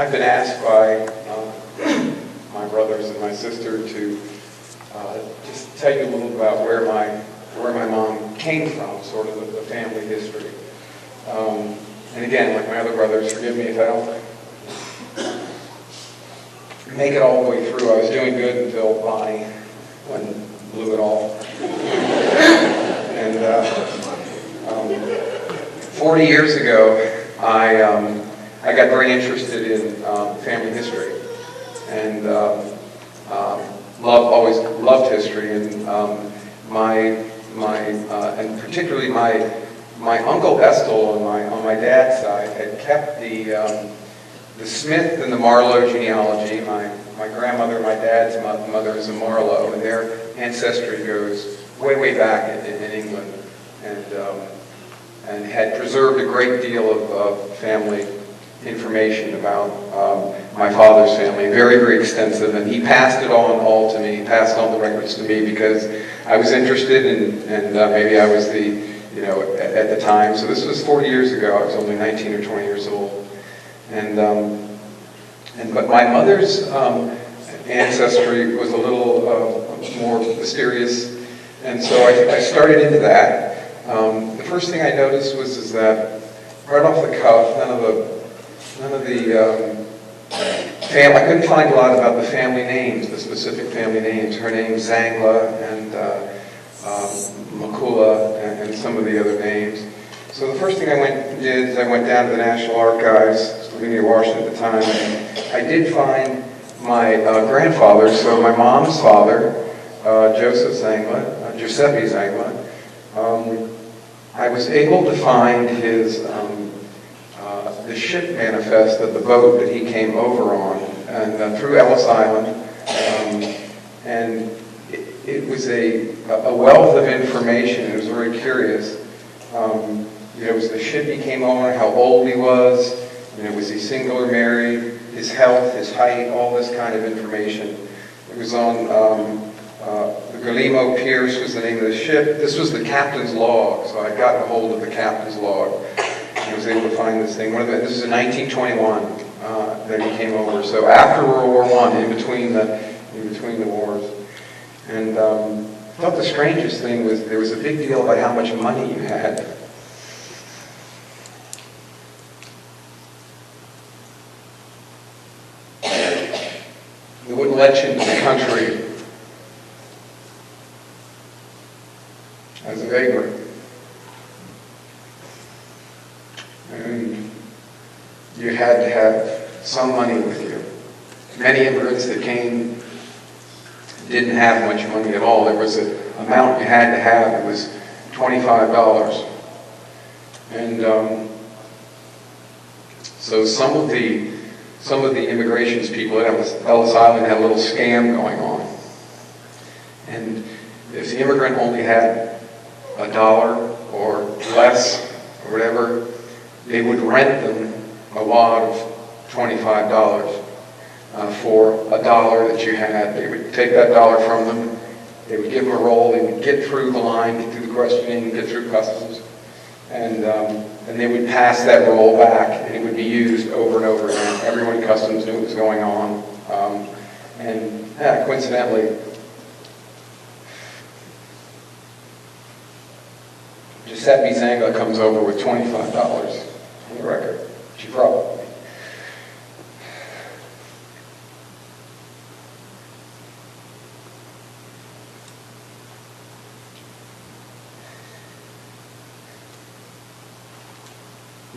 I've been asked by my brothers and my sister to just tell you a little about where my mom came from, sort of the family history. And again, like my other brothers, forgive me if I don't make it all the way through. I was doing good until Bonnie blew it all. And 40 years ago, I got very interested in family history, and always loved history, and and particularly my uncle Estel on my dad's side had kept the Smith and the Marlowe genealogy. My grandmother, my dad's mother is a Marlowe, and their ancestry goes way back in England, and had preserved a great deal of family information about my father's family, very extensive, and he passed it all to me. He passed on the records to me because I was interested, and maybe I was at the time. So this was 40 years ago. I was only 19 or 20 years old, but my mother's ancestry was a little more mysterious, and so I started into that. The first thing I noticed was that right off the cuff, none of the I couldn't find a lot about the family names, the specific family names. Her name's Zangla and Makula and some of the other names. So the first thing I did is I went down to the National Archives, living near Washington at the time, and I did find my grandfather, so my mom's father, Giuseppe Zangla. I was able to find his the ship manifest of the boat that he came over on, and through Ellis Island, and it was a wealth of information. It was very curious. It was the ship he came over, how old he was, was he single or married, his health, his height, all this kind of information. It was on the Guillermo Pierce was the name of the ship. This was the captain's log, so I got a hold of the captain's log. I was able to find this thing. This is in 1921 that he came over. So after World War I, in between the wars. And I thought the strangest thing was there was a big deal about how much money you had. They wouldn't let you into the country as a vagrant. And you had to have some money with you. Many immigrants that came didn't have much money at all. There was an amount you had to have. It was $25. And so some of the immigrations people at Ellis Island had a little scam going on. And if the immigrant only had $1 or less or whatever, they would rent them a wad of $25 for $1 that you had. They would take that $1 from them. They would give them a roll. They would get through the line, get through the questioning, get through customs, and they would pass that roll back, and it would be used over and over again. Everyone in customs knew what was going on, coincidentally, Giuseppe Zanga comes over with $25 on the record. She probably.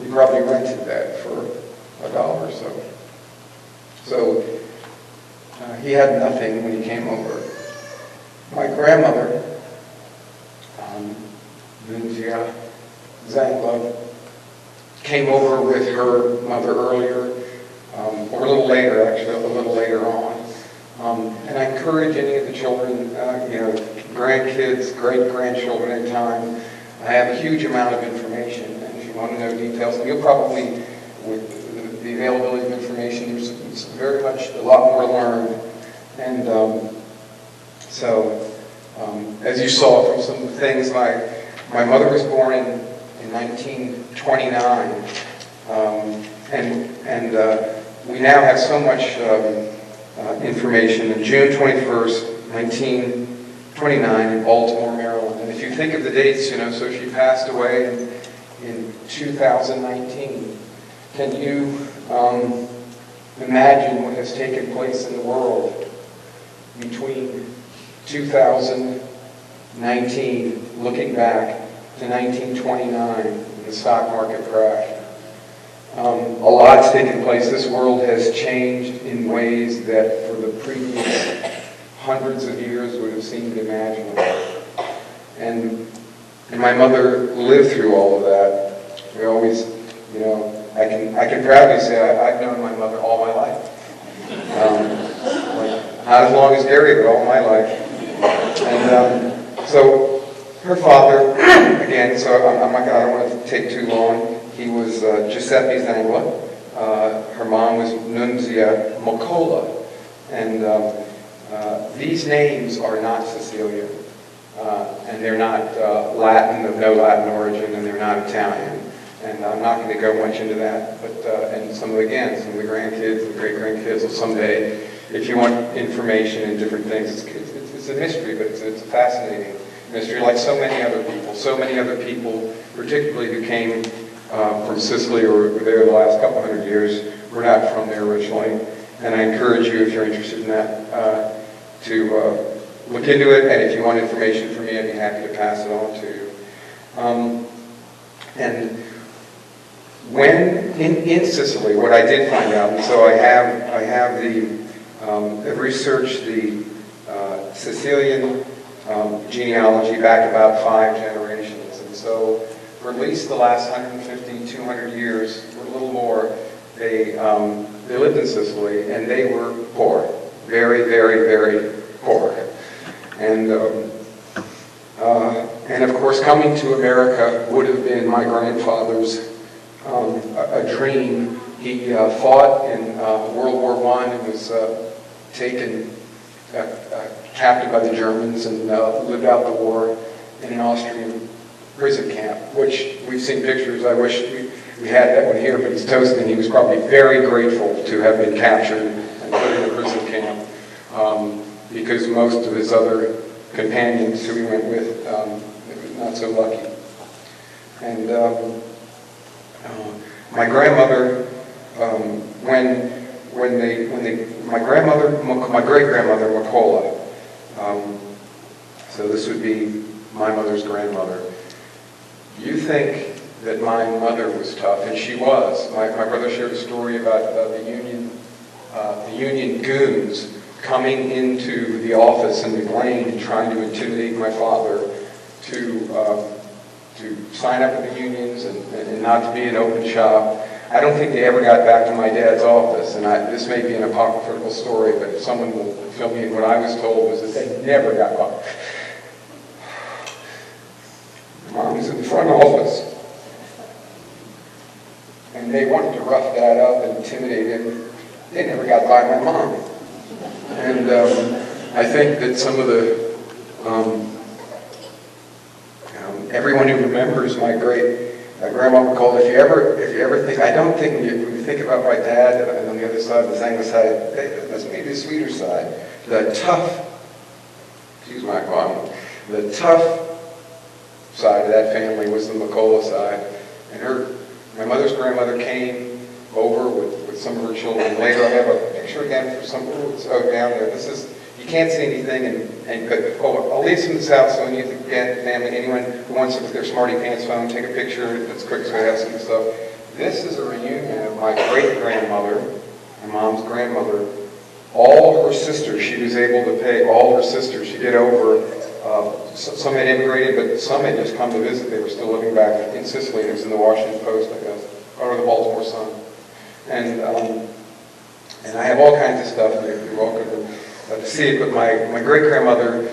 He probably rented that for $1 or so. So he had nothing when he came over. My grandmother, Zena, came over with her mother earlier, or a little later, actually, a little later on. And I encourage any of the children, grandkids, great-grandchildren in time. I have a huge amount of information, and if you want to know details, and you'll probably, with the availability of information, there's very much a lot more to learn. And as you saw from some of the things, my mother was born in 1929, and we now have so much information. On June 21st, 1929, in Baltimore, Maryland. And if you think of the dates, so she passed away in 2019. Can you imagine what has taken place in the world between 2019, looking back to 1929, and the stock market crash? A lot's taken place. This world has changed in ways that for the previous hundreds of years would have seemed imaginable. And my mother lived through all of that. We always, I can proudly say I've known my mother all my life. Not as long as Gary, but all my life. And so her father, again, so I don't want to take too long. He was Giuseppe Zangla. Her mom was Nunzia Mocola. And these names are not Sicilian. And they're not Latin, of no Latin origin, and they're not Italian. And I'm not going to go much into that. But and some of the grandkids, the great-grandkids will someday, if you want information and different things, it's a mystery, but it's a fascinating mystery, like so many other people, particularly who came from Sicily or were there the last couple hundred years, were not from there originally. And I encourage you, if you're interested in that, to look into it, and if you want information from me, I'd be happy to pass it on to you. And when in Sicily, what I did find out, and so I've researched the Sicilian genealogy back about 5 generations, and so for at least the last 150, 200 years, we're little more. They lived in Sicily, and they were poor, very, very, very poor. And of course, coming to America would have been my grandfather's a dream. He fought in World War I and was taken captive by the Germans and lived out the war in an Austrian prison camp, which we've seen pictures. I wish we had that one here, but he's toasting. He was probably very grateful to have been captured and put in a prison camp because most of his other companions who he went with not so lucky. And my grandmother, my great-grandmother, Macola, so this would be my mother's grandmother. You think that my mother was tough, and she was. My brother shared a story about the Union goons coming into the office in McLean and trying to intimidate my father to sign up with the unions and not to be an open shop. I don't think they ever got back to my dad's office, and this may be an apocryphal story, but if someone will fill me in, what I was told was that they never got back. Mom was in the front office, and they wanted to rough that up and intimidate him. They never got by my mom. And I think that some of the everyone who remembers my grandma Macola, if you ever think, I don't think when you think about my dad and on the other side, the Zena side, that's maybe the sweeter side. The tough side of that family was the Macola side. And my mother's grandmother came over with some of her children. Later I have a picture again for some, down there. This is, you can't see anything, but I'll leave some of this out so any of the family, anyone who wants to with their smarty pants phone, take a picture that's quick so I have some stuff. This is a reunion of my great-grandmother, my mom's grandmother, all her sisters. She was able to pay all her sisters. She did over, some had immigrated, but some had just come to visit. They were still living back in Sicily. It was in the Washington Post, I guess, or the Baltimore Sun. And I have all kinds of stuff, and you're welcome to see it, but my great-grandmother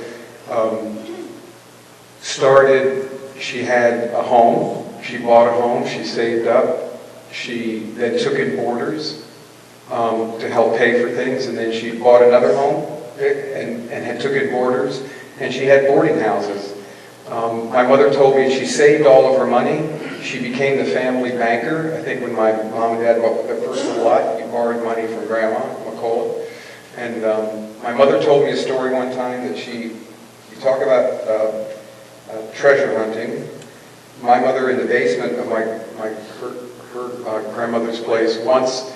she had a home, she bought a home, she saved up, she then took in boarders to help pay for things, and then she bought another home and took in boarders, and she had boarding houses. My mother told me she saved all of her money. She became the family banker. I think when my mom and dad bought their first little lot, you borrowed money from Grandma Macola. And my mother told me a story one time that you talk about treasure hunting. My mother in the basement of her grandmother's place once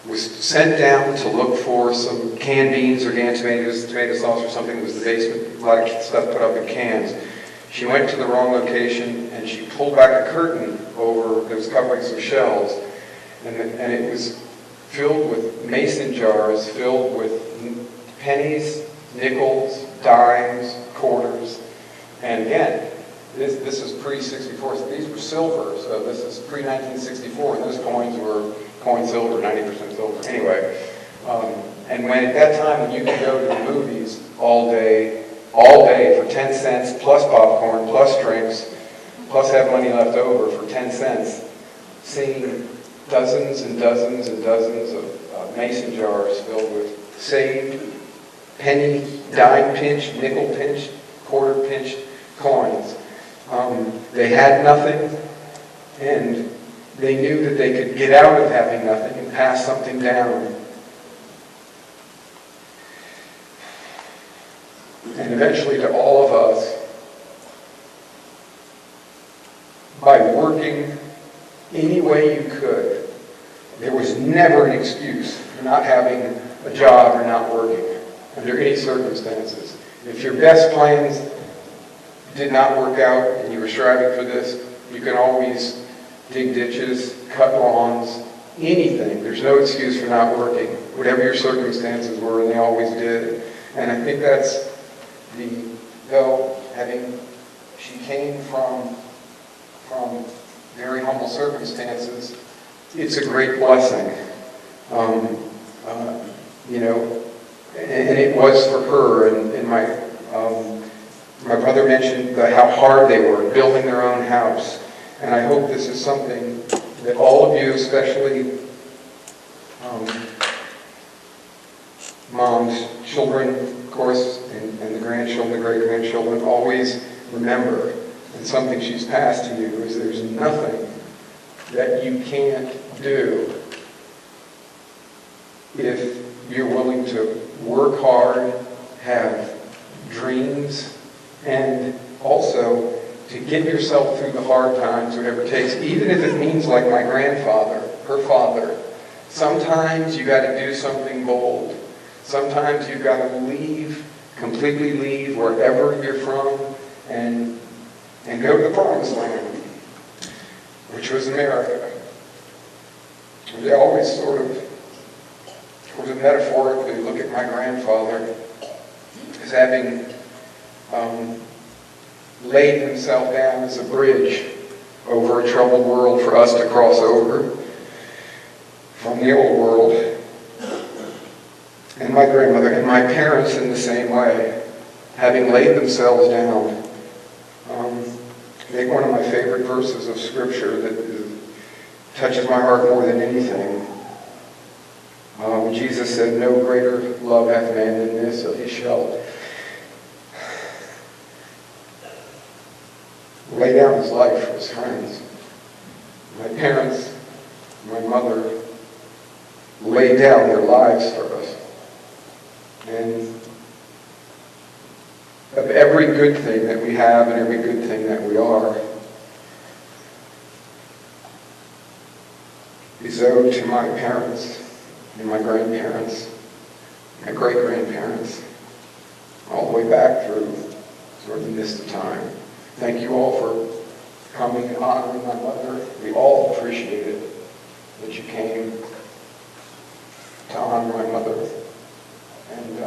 was sent down to look for some canned beans or canned tomatoes, tomato sauce or something. It was the basement, a lot of stuff put up in cans. She went to the wrong location and she pulled back a curtain over that was covering some shelves, and it was filled with mason jars, filled with pennies, nickels, dimes, quarters. And again, this is pre-64. So these were silver, so this is pre-1964, and those coins were coin silver, 90% silver. Anyway, and when at that time when you could go to the movies all day for 10 cents, plus popcorn, plus drinks, plus have money left over for 10 cents, seeing dozens and dozens and dozens of mason jars filled with saved, penny, dime pinched, nickel pinched, quarter pinched coins. They had nothing, and they knew that they could get out of having nothing and pass something down. And eventually to all of us, by working any way you could. There was never an excuse for not having a job or not working under any circumstances. If your best plans did not work out and you were striving for this, you can always dig ditches, cut lawns, anything. There's no excuse for not working, whatever your circumstances were, and they always did. And I think that's she came from very humble circumstances, it's a great blessing. You know, and it was for her. And my brother mentioned how hard they were building their own house. And I hope this is something that all of you, especially moms, children, of course, and the grandchildren, the great-grandchildren, always remember. And something she's passed to you is there's nothing that you can't do if you're willing to work hard, have dreams, and also to get yourself through the hard times, whatever it takes, even if it means like my grandfather, her father. Sometimes you got to do something bold. Sometimes you've got to leave, completely leave wherever you're from, and go to the promised land, which was America. And they always sort of metaphorically look at my grandfather as having laid himself down as a bridge over a troubled world for us to cross over from the old world. And my grandmother and my parents in the same way, having laid themselves down. I think one of my favorite verses of Scripture that touches my heart more than anything. When Jesus said, "No greater love hath man than this, that he shall lay down his life for his friends." My parents, my mother, laid down their lives for us. And of every good thing that we have and every good thing that we are is owed to my parents and my grandparents, my great-grandparents, all the way back through sort of the mist of time. Thank you all for coming and honoring my mother. We all appreciate it that you came to honor my mother. And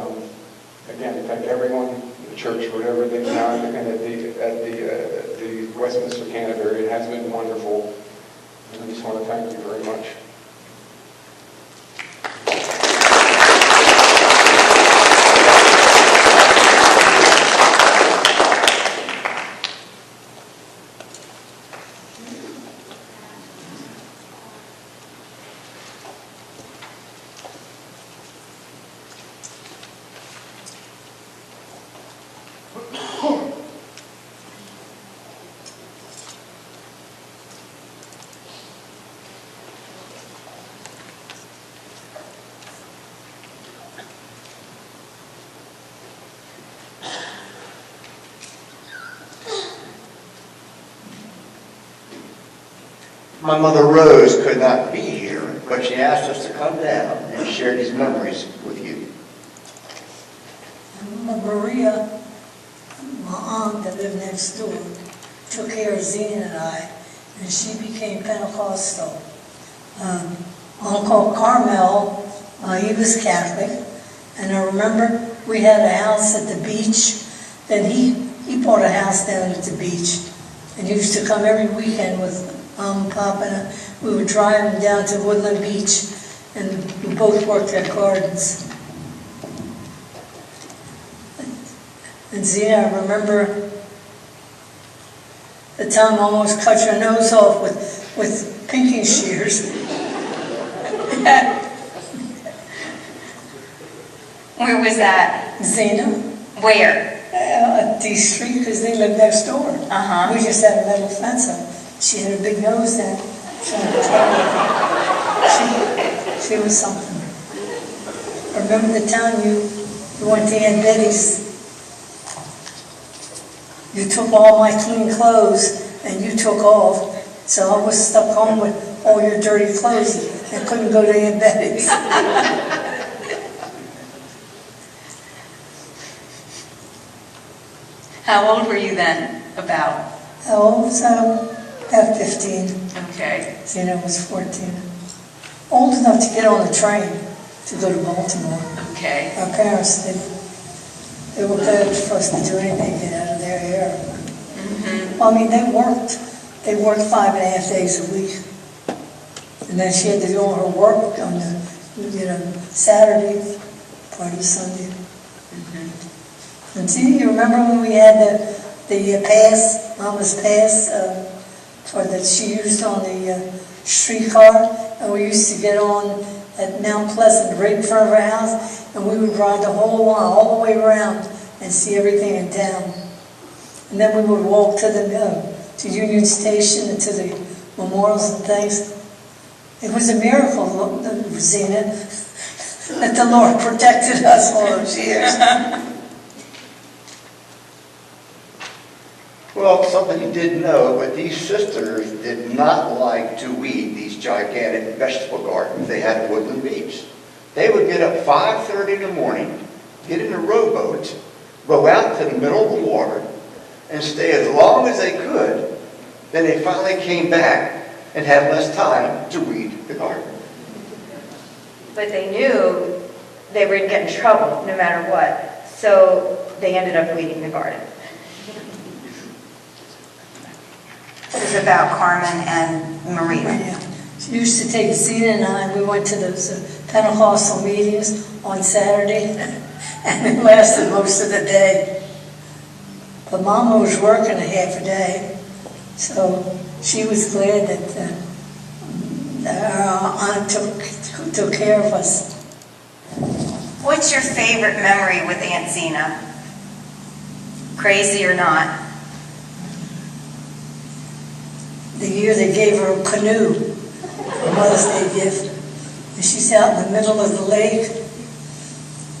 again, thank everyone in the church for whatever they've done, and at the Westminster Canterbury. It has been wonderful. And I just want to thank you very much. My mother Rose could not be here, but she asked us to come down and share these memories with you. Maria, my aunt that lived next door, took care of Zena and I, and she became Pentecostal. Uncle Carmel, he was Catholic, and I remember we had a house at the beach. Then he bought a house down at the beach, and he used to come every weekend with Pop, and we would drive him down to Woodland Beach, and we both worked at gardens. And Zena, I remember the time I almost cut your nose off with pinking shears. Where was that? Zena. Where? At D Street, because they lived next door. Uh-huh. We just had a metal fence up. She had a big nose then. She was something. I remember the time you went to Aunt Betty's. You took all my clean clothes and you took off. So I was stuck home with all your dirty clothes and couldn't go to Aunt Betty's. How old were you then, about? How old was I? About 15. Okay. Zena was 14. Old enough to get on the train to go to Baltimore. Okay. Our parents, they were glad for us to do anything to get out of their hair. Mm-hmm. Well, I mean, they worked 5.5 days a week. And then she had to do all her work on the, Saturday, part of Sunday. And see, you remember when we had the pass, Mama's pass, that she used on the streetcar, and we used to get on at Mount Pleasant, right in front of our house, and we would ride the whole line, all the way around, and see everything in town. And then we would walk to Union Station and to the memorials and things. It was a miracle, Zena, that the Lord protected us all those years. Well, something you didn't know, but these sisters did not like to weed these gigantic vegetable gardens they had at Woodland Beach. They would get up 5:30 in the morning, get in a rowboat, row out to the middle of the water, and stay as long as they could. Then they finally came back and had less time to weed the garden. But they knew they were going to get in trouble no matter what, so they ended up weeding the garden. This is about Carmen and Maria. Yeah. She used to take Zena and I, we went to those Pentecostal meetings on Saturday, and it lasted most of the day. But Mama was working a half a day, so she was glad that our aunt took care of us. What's your favorite memory with Aunt Zena? Crazy or not? The year they gave her a canoe, a Mother's Day gift. And she's out in the middle of the lake.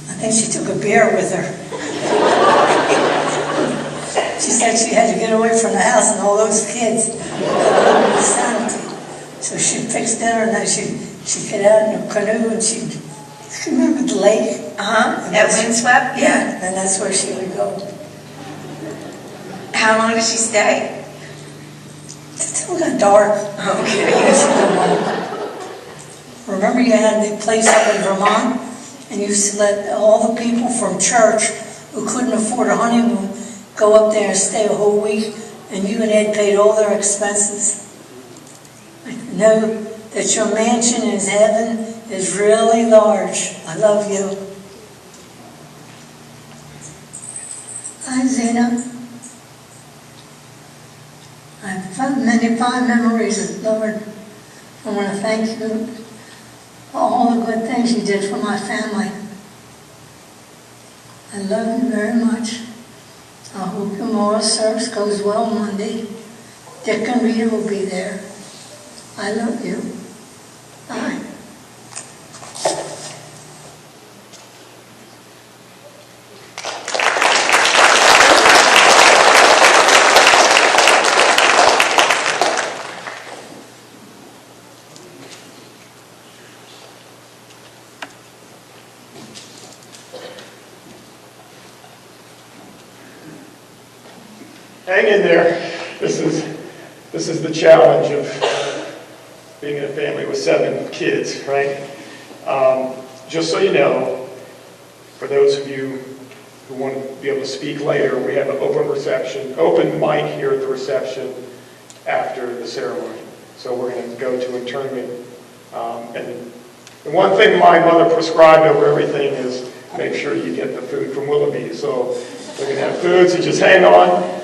I think she took a bear with her. She said she had to get away from the house and all those kids. Insanity. So she fixed dinner and then she'd get out in a canoe and she'd, remember the lake? At Windswept? Yeah. And that's where she would go. How long did she stay? Until it got dark. Okay. Remember you had the place up in Vermont, and you used to let all the people from church who couldn't afford a honeymoon go up there and stay a whole week, and you and Ed paid all their expenses. I know that your mansion in heaven is really large. I love you. Hi, Zena. I've found many fond memories, Lord. I want to thank you for all the good things you did for my family. I love you very much. I hope your memorial service goes well Monday. Dick and Rita will be there. I love you. Bye. Hang in there. This is the challenge of being in a family with 7 kids, right? Just so you know, for those of you who want to be able to speak later, we have an open mic here at the reception after the ceremony. So we're going to go to internment. And the one thing my mother prescribed over everything is make sure you get the food from Willoughby. So we're going to have food, so just hang on.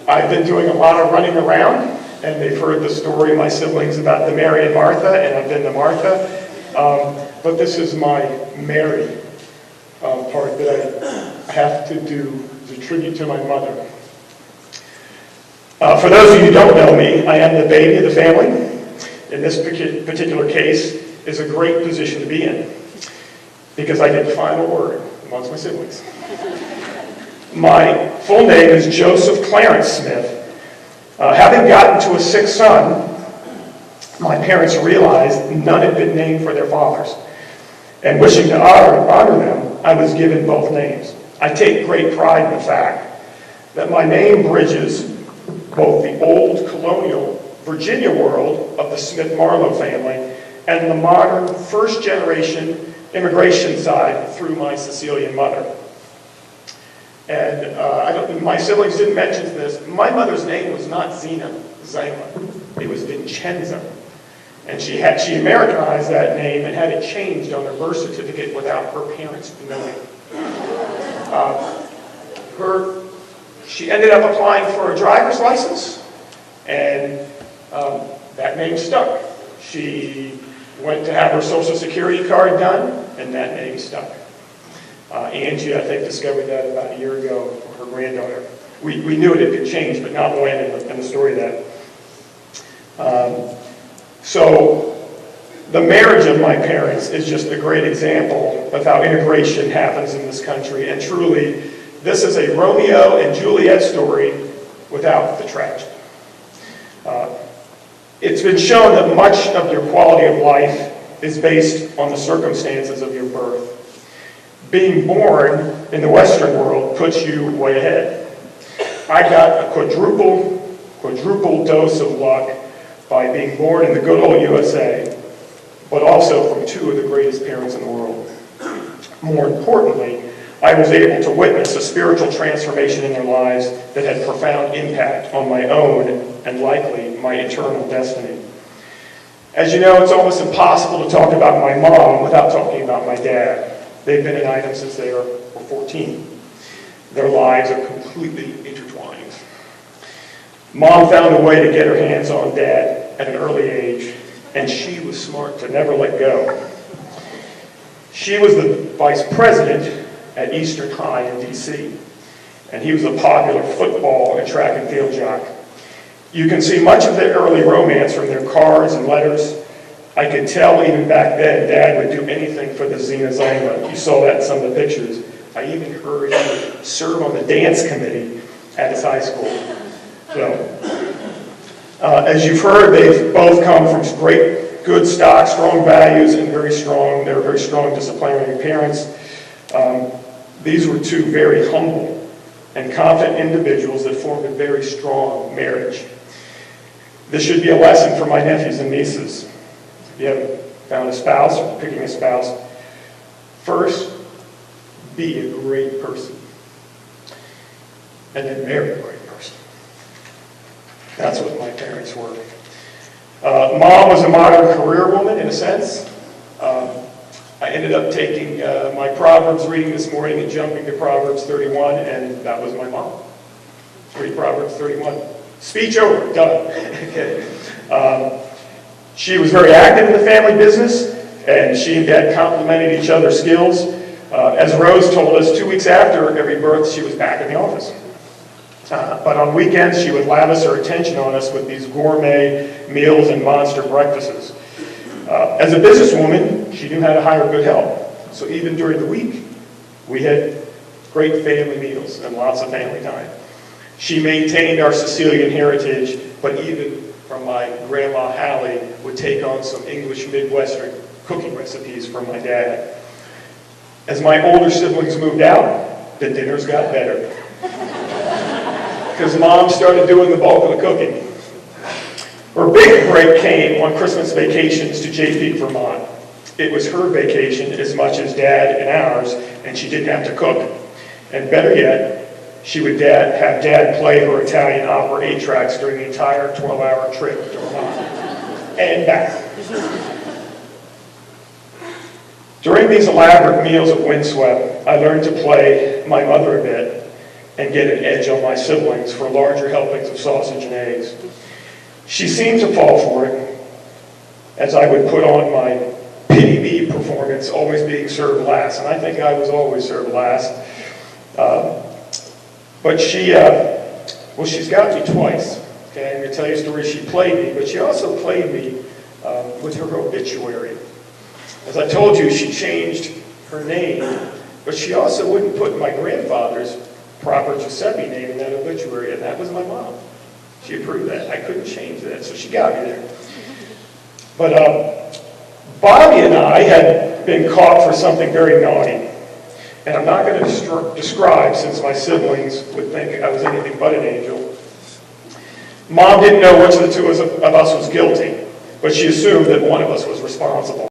I've been doing a lot of running around, and they've heard the story of my siblings about the Mary and Martha, and I've been to Martha. But this is my Mary part that I have to do as a tribute to my mother. For those of you who don't know me, I am the baby of the family. In this particular case, is a great position to be in, because I get the final word amongst my siblings. My full name is Joseph Clarence Smith. Having gotten to a 6th son, my parents realized none had been named for their fathers. And wishing to honor them, I was given both names. I take great pride in the fact that my name bridges both the old colonial Virginia world of the Smith-Marlowe family and the modern first-generation immigration side through my Sicilian mother. And my siblings didn't mention this. My mother's name was not Zena. It was Vincenza. And she Americanized that name and had it changed on her birth certificate without her parents knowing. She ended up applying for a driver's license, and that name stuck. She went to have her Social Security card done, and that name stuck. Angie, I think, discovered that about a year ago for her granddaughter. We knew it could change, but not when in the story that. So the marriage of my parents is just a great example of how integration happens in this country, and truly, this is a Romeo and Juliet story without the tragedy. It's been shown that much of your quality of life is based on the circumstances of your birth. Being born in the Western world puts you way ahead. I got a quadruple dose of luck by being born in the good old USA, but also from two of the greatest parents in the world. More importantly, I was able to witness a spiritual transformation in their lives that had profound impact on my own and likely my eternal destiny. As you know, it's almost impossible to talk about my mom without talking about my dad. They've been an item since they were 14. Their lives are completely intertwined. Mom found a way to get her hands on Dad at an early age, and she was smart to never let go. She was the vice president at Eastern High in D.C., and he was a popular football and track and field jock. You can see much of their early romance from their cards and letters. I could tell even back then Dad would do anything for the Zena. You saw that in some of the pictures. I even heard he would serve on the dance committee at his high school. So, as you've heard, they've both come from great, good stock, strong values, and they were very strong disciplinary parents. These were two very humble and confident individuals that formed a very strong marriage. This should be a lesson for my nephews and nieces. If you haven't found a spouse or picking a spouse, first, be a great person, and then marry a great person. That's what my parents were. Mom was a modern career woman, in a sense. I ended up taking my Proverbs reading this morning and jumping to Proverbs 31, and that was my mom. Read Proverbs 31. Speech over, done. Okay. She was very active in the family business, and she and Dad complemented each other's skills. As Rose told us, 2 weeks after every birth, she was back in the office. But on weekends, she would lavish her attention on us with these gourmet meals and monster breakfasts. As a businesswoman, she knew how to hire good help. So even during the week, we had great family meals and lots of family time. She maintained our Sicilian heritage, but even from my grandma Hallie, would take on some English Midwestern cooking recipes from my dad. As my older siblings moved out, the dinners got better. Because Mom started doing the bulk of the cooking. Her big break came on Christmas vacations to JP, Vermont. It was her vacation as much as Dad and ours, and she didn't have to cook. And better yet, she would have Dad play her Italian opera 8 tracks during the entire 12-hour trip to Vermont and back. During these elaborate meals of windswept, I learned to play my mother a bit and get an edge on my siblings for larger helpings of sausage and eggs. She seemed to fall for it, as I would put on my pity me performance, always being served last, and I think I was always served last. But she's got me twice. Okay, I'm going to tell you a story. She played me, but she also played me with her obituary. As I told you, she changed her name, but she also wouldn't put my grandfather's proper Giuseppe name in that obituary, and that was my mom. She approved that. I couldn't change that, so she got me there. But Bobby and I had been caught for something very naughty. And I'm not going to describe, since my siblings would think I was anything but an angel. Mom didn't know which of the two of us was guilty, but she assumed that one of us was responsible.